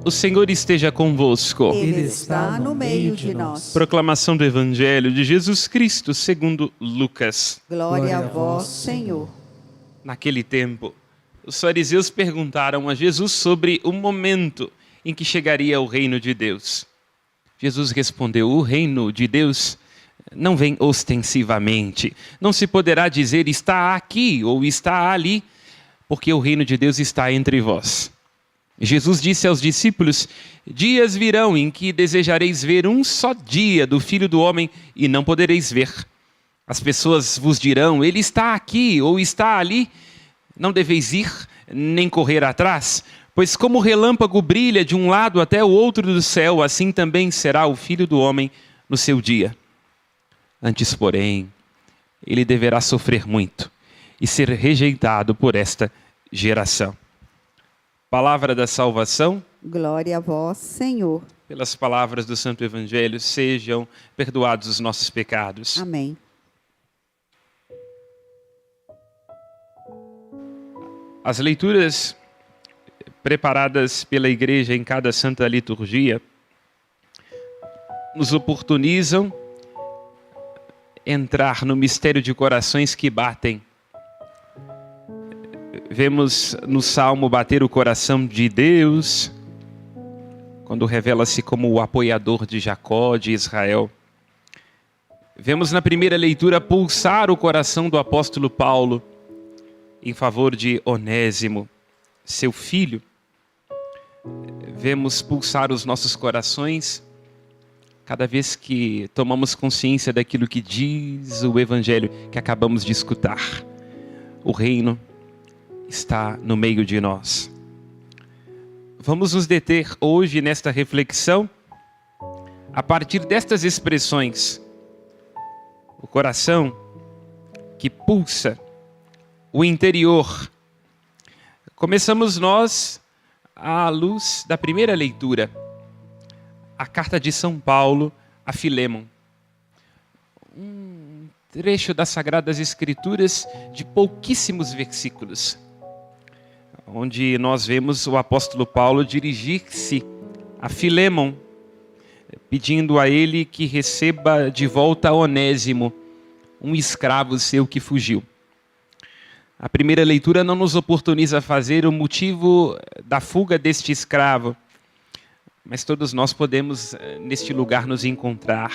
O Senhor esteja convosco. Ele está no meio de nós. Proclamação do Evangelho de Jesus Cristo segundo Lucas. Glória a vós, Senhor. Naquele tempo, os fariseus perguntaram a Jesus sobre o momento em que chegaria o reino de Deus. Jesus respondeu: o reino de Deus não vem ostensivamente. Não se poderá dizer está aqui ou está ali, porque o reino de Deus está entre vós. Jesus disse aos discípulos: dias virão em que desejareis ver um só dia do Filho do Homem e não podereis ver. As pessoas vos dirão: ele está aqui ou está ali. Não deveis ir, nem correr atrás, pois como o relâmpago brilha de um lado até o outro do céu, assim também será o Filho do Homem no seu dia. Antes, porém, ele deverá sofrer muito e ser rejeitado por esta geração. Palavra da salvação. Glória a vós, Senhor. Pelas palavras do Santo Evangelho, sejam perdoados os nossos pecados. Amém. As leituras preparadas pela Igreja em cada Santa Liturgia nos oportunizam entrar no mistério de corações que batem. Vemos no Salmo bater o coração de Deus, quando revela-se como o apoiador de Jacó, de Israel. Vemos na primeira leitura pulsar o coração do apóstolo Paulo em favor de Onésimo, seu filho. Vemos pulsar os nossos corações cada vez que tomamos consciência daquilo que diz o Evangelho que acabamos de escutar. O reino está no meio de nós. Vamos nos deter hoje nesta reflexão a partir destas expressões. O coração que pulsa, o interior. Começamos nós à luz da primeira leitura, a carta de São Paulo a Filémon. Um trecho das Sagradas Escrituras de pouquíssimos versículos, onde nós vemos o apóstolo Paulo dirigir-se a Filémon, pedindo a ele que receba de volta Onésimo, um escravo seu que fugiu. A primeira leitura não nos oportuniza fazer o motivo da fuga deste escravo, mas todos nós podemos neste lugar nos encontrar.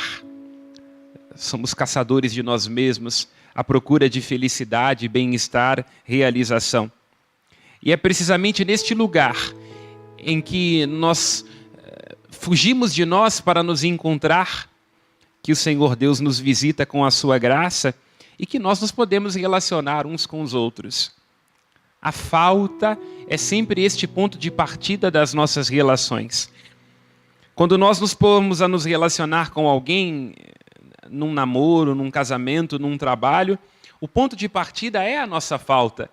Somos caçadores de nós mesmos, à procura de felicidade, bem-estar, realização. E é precisamente neste lugar em que nós fugimos de nós para nos encontrar que o Senhor Deus nos visita com a sua graça e que nós nos podemos relacionar uns com os outros. A falta é sempre este ponto de partida das nossas relações. Quando nós nos pomos a nos relacionar com alguém, num namoro, num casamento, num trabalho, o ponto de partida é a nossa falta.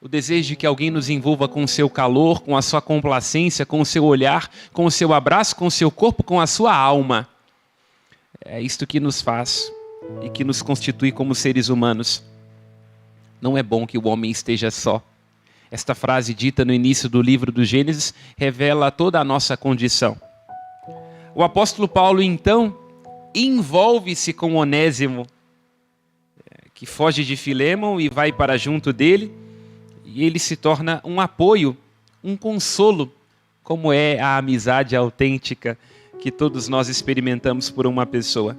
O desejo de que alguém nos envolva com o seu calor, com a sua complacência, com o seu olhar, com o seu abraço, com o seu corpo, com a sua alma. É isto que nos faz e que nos constitui como seres humanos. Não é bom que o homem esteja só. Esta frase dita no início do livro do Gênesis revela toda a nossa condição. O apóstolo Paulo, então, envolve-se com Onésimo, que foge de Filémon e vai para junto dele, e ele se torna um apoio, um consolo, como é a amizade autêntica que todos nós experimentamos por uma pessoa.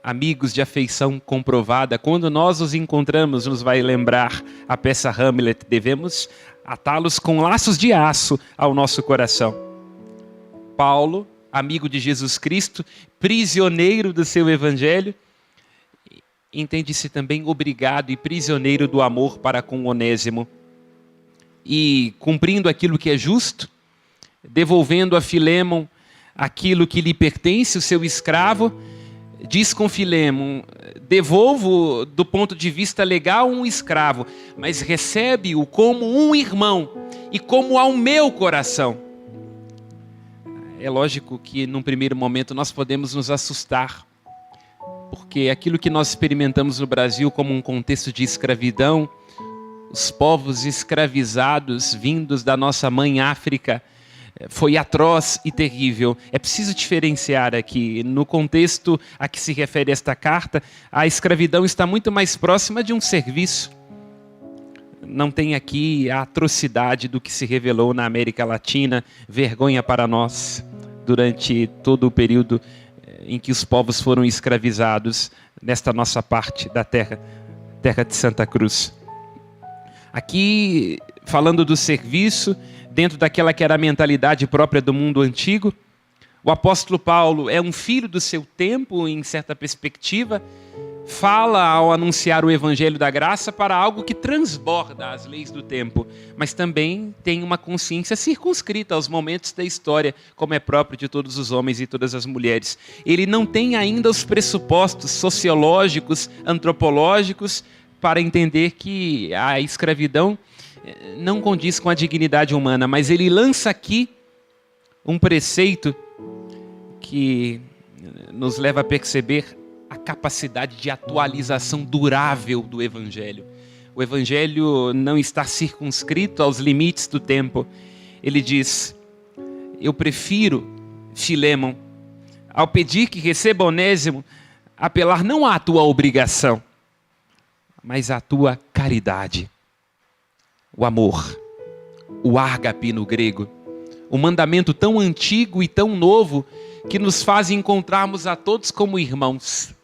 Amigos de afeição comprovada, quando nós os encontramos, nos vai lembrar a peça Hamlet, devemos atá-los com laços de aço ao nosso coração. Paulo, amigo de Jesus Cristo, prisioneiro do seu Evangelho, entende-se também obrigado e prisioneiro do amor para com Onésimo. E cumprindo aquilo que é justo, devolvendo a Filémon aquilo que lhe pertence, o seu escravo, diz com Filémon: devolvo do ponto de vista legal um escravo, mas recebe-o como um irmão e como ao meu coração. É lógico que num primeiro momento nós podemos nos assustar, porque aquilo que nós experimentamos no Brasil como um contexto de escravidão, os povos escravizados vindos da nossa mãe África, foi atroz e terrível. É preciso diferenciar aqui. No contexto a que se refere esta carta, a escravidão está muito mais próxima de um serviço. Não tem aqui a atrocidade do que se revelou na América Latina, vergonha para nós, durante todo o período em que os povos foram escravizados nesta nossa parte da terra de Santa Cruz. Aqui, falando do serviço, dentro daquela que era a mentalidade própria do mundo antigo, o apóstolo Paulo é um filho do seu tempo, em certa perspectiva, fala ao anunciar o evangelho da graça para algo que transborda as leis do tempo, mas também tem uma consciência circunscrita aos momentos da história, como é próprio de todos os homens e todas as mulheres. Ele não tem ainda os pressupostos sociológicos, antropológicos, para entender que a escravidão não condiz com a dignidade humana, mas ele lança aqui um preceito que nos leva a perceber a capacidade de atualização durável do Evangelho. O Evangelho não está circunscrito aos limites do tempo. Ele diz: eu prefiro, Filémon, ao pedir que receba Onésimo, apelar não à tua obrigação, mas à tua caridade. O amor, o ágape no grego, um mandamento tão antigo e tão novo que nos faz encontrarmos a todos como irmãos.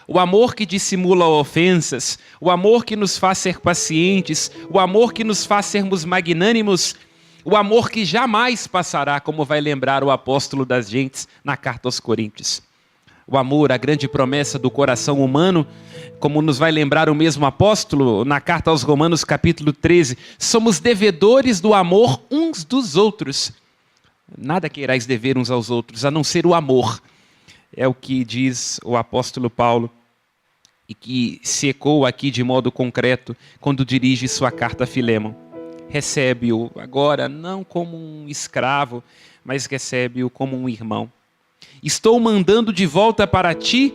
O amor que dissimula ofensas, o amor que nos faz ser pacientes, o amor que nos faz sermos magnânimos, o amor que jamais passará, como vai lembrar o apóstolo das gentes na carta aos Coríntios. O amor, a grande promessa do coração humano, como nos vai lembrar o mesmo apóstolo na carta aos Romanos capítulo 13, somos devedores do amor uns dos outros. Nada queirais dever uns aos outros, a não ser o amor. É o que diz o apóstolo Paulo e que se ecoa aqui de modo concreto quando dirige sua carta a Filémon. Recebe-o agora não como um escravo, mas recebe-o como um irmão. Estou mandando de volta para ti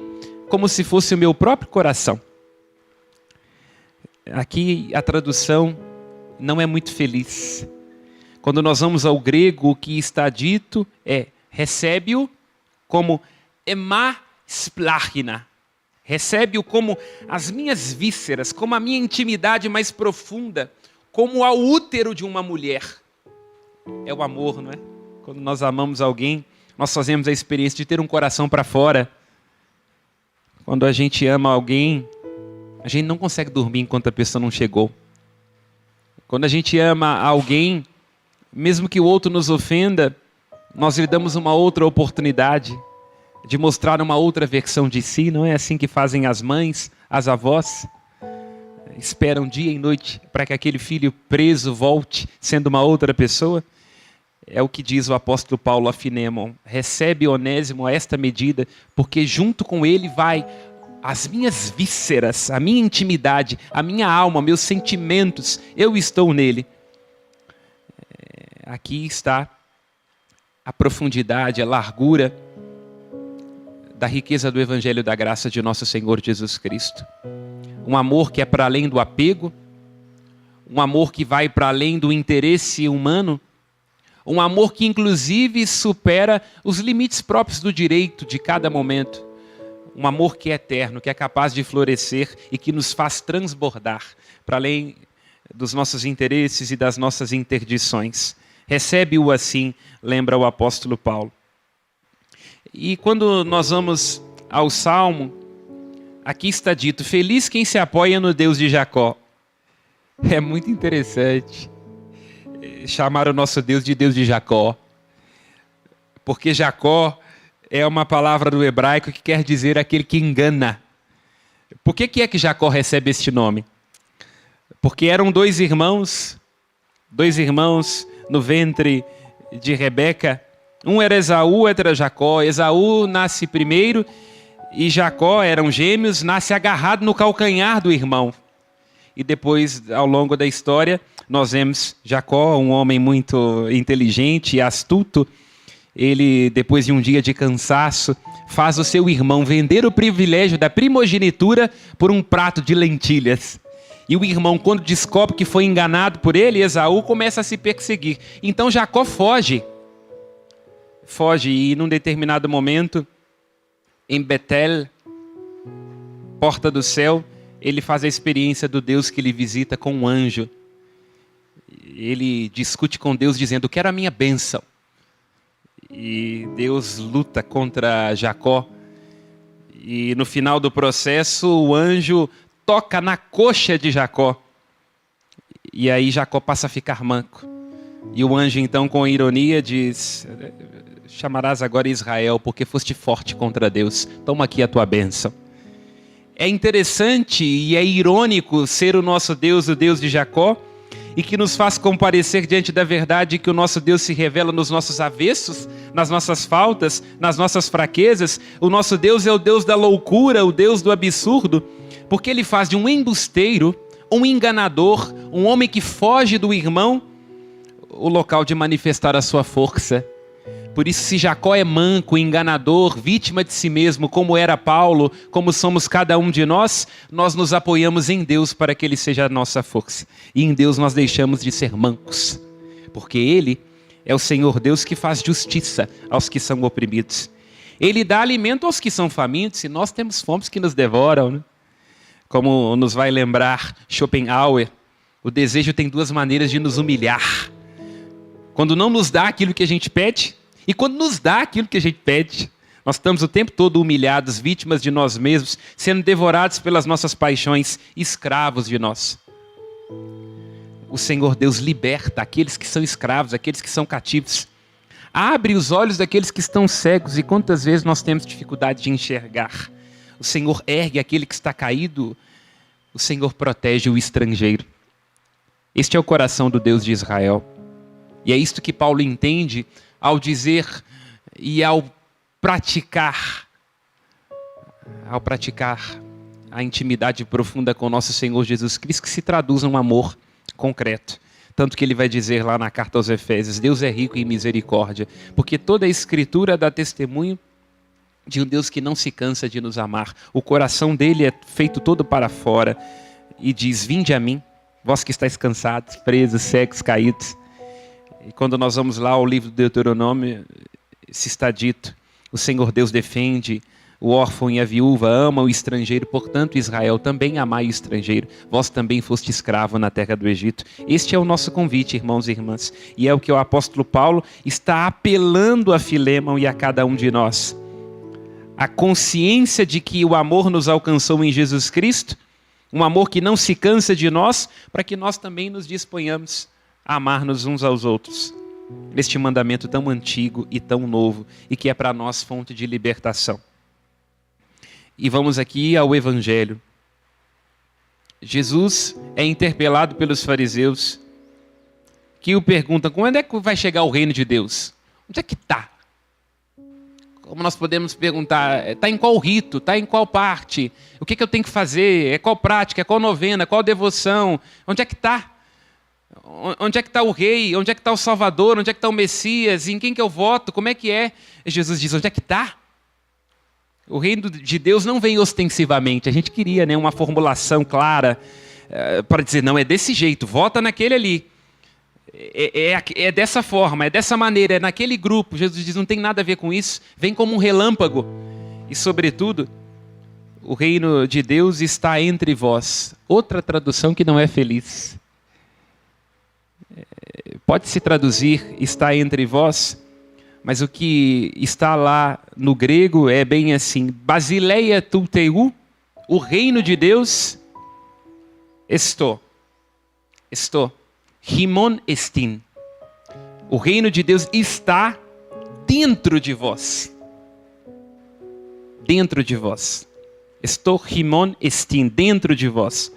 como se fosse o meu próprio coração. Aqui a tradução não é muito feliz. Quando nós vamos ao grego, o que está dito é: recebe-o como ema splachina. Recebe-o como as minhas vísceras, como a minha intimidade mais profunda, como ao útero de uma mulher. É o amor, não é? Quando nós amamos alguém, nós fazemos a experiência de ter um coração para fora. Quando a gente ama alguém, a gente não consegue dormir enquanto a pessoa não chegou. Quando a gente ama alguém, mesmo que o outro nos ofenda, nós lhe damos uma outra oportunidade de mostrar uma outra versão de si. Não é assim que fazem as mães, as avós? Esperam dia e noite para que aquele filho preso volte sendo uma outra pessoa? É o que diz o apóstolo Paulo a Filémon: recebe Onésimo a esta medida, porque junto com ele vai as minhas vísceras, a minha intimidade, a minha alma, meus sentimentos, eu estou nele. Aqui está a profundidade, a largura da riqueza do Evangelho da graça de nosso Senhor Jesus Cristo. Um amor que é para além do apego, um amor que vai para além do interesse humano, um amor que inclusive supera os limites próprios do direito de cada momento. Um amor que é eterno, que é capaz de florescer e que nos faz transbordar para além dos nossos interesses e das nossas interdições. Recebe-o assim, lembra o apóstolo Paulo. E quando nós vamos ao Salmo, aqui está dito: feliz quem se apoia no Deus de Jacó. É muito interessante chamar o nosso Deus de Jacó, porque Jacó é uma palavra do hebraico que quer dizer aquele que engana. Por que é que Jacó recebe este nome? Porque eram dois irmãos no ventre de Rebeca. Um era Esaú, outro era Jacó. Esaú nasce primeiro e Jacó, eram gêmeos, nasce agarrado no calcanhar do irmão. E depois, ao longo da história, nós vemos Jacó, um homem muito inteligente e astuto. Ele, depois de um dia de cansaço, faz o seu irmão vender o privilégio da primogenitura por um prato de lentilhas. E o irmão, quando descobre que foi enganado por ele, Esaú começa a se perseguir. Então Jacó foge foge e num determinado momento, em Betel, porta do céu, ele faz a experiência do Deus que lhe visita com um anjo. Ele discute com Deus dizendo, quero a minha bênção. E Deus luta contra Jacó. E no final do processo, o anjo toca na coxa de Jacó. E aí Jacó passa a ficar manco. E o anjo então com ironia diz, chamarás agora Israel, porque foste forte contra Deus. Toma aqui a tua bênção. É interessante e é irônico ser o nosso Deus, o Deus de Jacó, e que nos faz comparecer diante da verdade que o nosso Deus se revela nos nossos avessos, nas nossas faltas, nas nossas fraquezas. O nosso Deus é o Deus da loucura, o Deus do absurdo, porque Ele faz de um embusteiro, um enganador, um homem que foge do irmão, o local de manifestar a sua força. Por isso, se Jacó é manco, enganador, vítima de si mesmo, como era Paulo, como somos cada um de nós, nós nos apoiamos em Deus para que Ele seja a nossa força. E em Deus nós deixamos de ser mancos, porque Ele é o Senhor Deus que faz justiça aos que são oprimidos. Ele dá alimento aos que são famintos, e nós temos fomes que nos devoram, né? Como nos vai lembrar Schopenhauer, o desejo tem duas maneiras de nos humilhar. Quando não nos dá aquilo que a gente pede, e quando nos dá aquilo que a gente pede. Nós estamos o tempo todo humilhados, vítimas de nós mesmos, sendo devorados pelas nossas paixões, escravos de nós. O Senhor Deus liberta aqueles que são escravos, aqueles que são cativos. Abre os olhos daqueles que estão cegos, e quantas vezes nós temos dificuldade de enxergar. O Senhor ergue aquele que está caído, o Senhor protege o estrangeiro. Este é o coração do Deus de Israel. E é isto que Paulo entende ao dizer e ao praticar a intimidade profunda com nosso Senhor Jesus Cristo, que se traduz num amor concreto. Tanto que ele vai dizer lá na carta aos Efésios, Deus é rico em misericórdia, porque toda a Escritura dá testemunho de um Deus que não se cansa de nos amar. O coração dele é feito todo para fora e diz, vinde a mim, vós que estáis cansados, presos, cegos, caídos. E quando nós vamos lá ao livro do Deuteronômio, se está dito, o Senhor Deus defende o órfão e a viúva, ama o estrangeiro, portanto Israel, também amai o estrangeiro, vós também foste escravo na terra do Egito. Este é o nosso convite, irmãos e irmãs, e é o que o apóstolo Paulo está apelando a Filemão e a cada um de nós. A consciência de que o amor nos alcançou em Jesus Cristo, um amor que não se cansa de nós, para que nós também nos disponhamos a amar-nos uns aos outros. Este mandamento tão antigo e tão novo, e que é para nós fonte de libertação. E vamos aqui ao Evangelho. Jesus é interpelado pelos fariseus, que o perguntam, quando é que vai chegar o reino de Deus? Onde é que está? Como nós podemos perguntar, está em qual rito, está em qual parte? O que eu tenho que fazer? É qual prática, é qual novena, qual devoção? Onde é que está? Onde é que está o rei? Onde é que está o Salvador? Onde é que está o Messias? Em quem que eu voto? Como é que é? E Jesus diz, onde é que está? O reino de Deus não vem ostensivamente. A gente queria, né, uma formulação clara para dizer, não, é desse jeito, vota naquele ali. É dessa forma, é dessa maneira, é naquele grupo. Jesus diz, não tem nada a ver com isso. Vem como um relâmpago. E, sobretudo, o reino de Deus está entre vós. Outra tradução que não é feliz. Pode se traduzir, está entre vós, mas o que está lá no grego é bem assim, Basileia Tulteu, o reino de Deus, estou. Himon estin. O reino de Deus está dentro de vós. Dentro de vós. Estou himon estin, dentro de vós.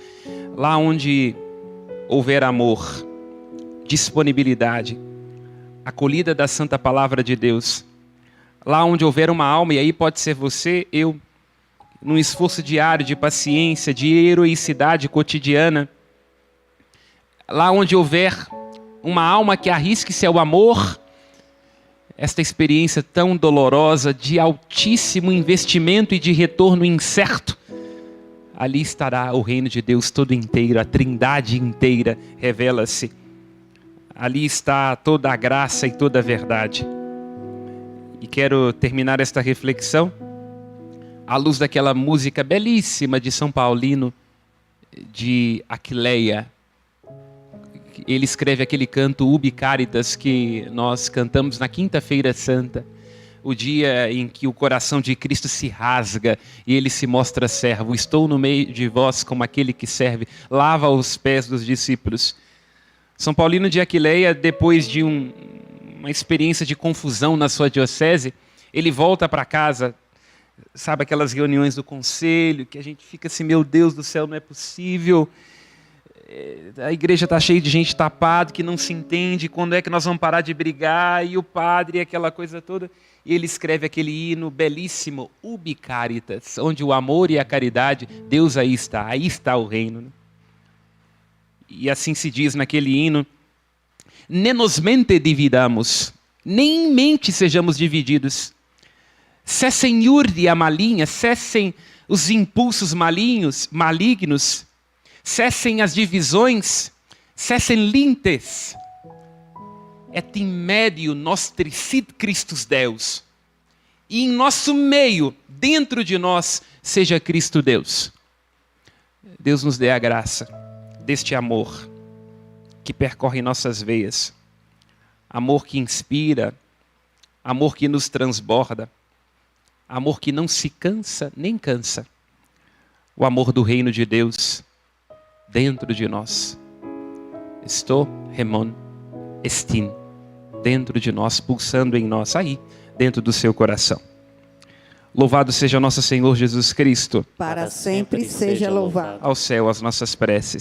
Lá onde houver amor, disponibilidade, acolhida da santa palavra de Deus. Lá onde houver uma alma, e aí pode ser você, eu, num esforço diário de paciência, de heroicidade cotidiana, lá onde houver uma alma que arrisque-se ao amor, esta experiência tão dolorosa de altíssimo investimento e de retorno incerto, ali estará o reino de Deus todo inteiro, a trindade inteira revela-se. Ali está toda a graça e toda a verdade. E quero terminar esta reflexão à luz daquela música belíssima de São Paulino, de Aquileia. Ele escreve aquele canto Ubi Caritas que nós cantamos na Quinta-feira Santa, o dia em que o coração de Cristo se rasga e ele se mostra servo. Estou no meio de vós como aquele que serve, lava os pés dos discípulos. São Paulino de Aquileia, depois de uma experiência de confusão na sua diocese, ele volta para casa, sabe aquelas reuniões do conselho, que a gente fica assim, meu Deus do céu, não é possível, a igreja está cheia de gente tapada, que não se entende, quando é que nós vamos parar de brigar, e o padre, aquela coisa toda, e ele escreve aquele hino belíssimo, Ubi Caritas, onde o amor e a caridade, Deus aí está o reino, né? E assim se diz naquele hino, ne nos mente dividamos, nem em mente sejamos divididos. Cessem urdi a malinha, cessem os impulsos malignos, cessem as divisões, cessem lintes. Et in medio nostri sit Christus Deus. E em nosso meio, dentro de nós, seja Cristo Deus. Deus nos dê a graça deste amor que percorre nossas veias, amor que inspira, amor que nos transborda, amor que não se cansa nem cansa, o amor do reino de Deus dentro de nós. Estou, remon, estin, dentro de nós, pulsando em nós, aí, dentro do seu coração. Louvado seja nosso Senhor Jesus Cristo. Para sempre seja louvado. Ao céu as nossas preces.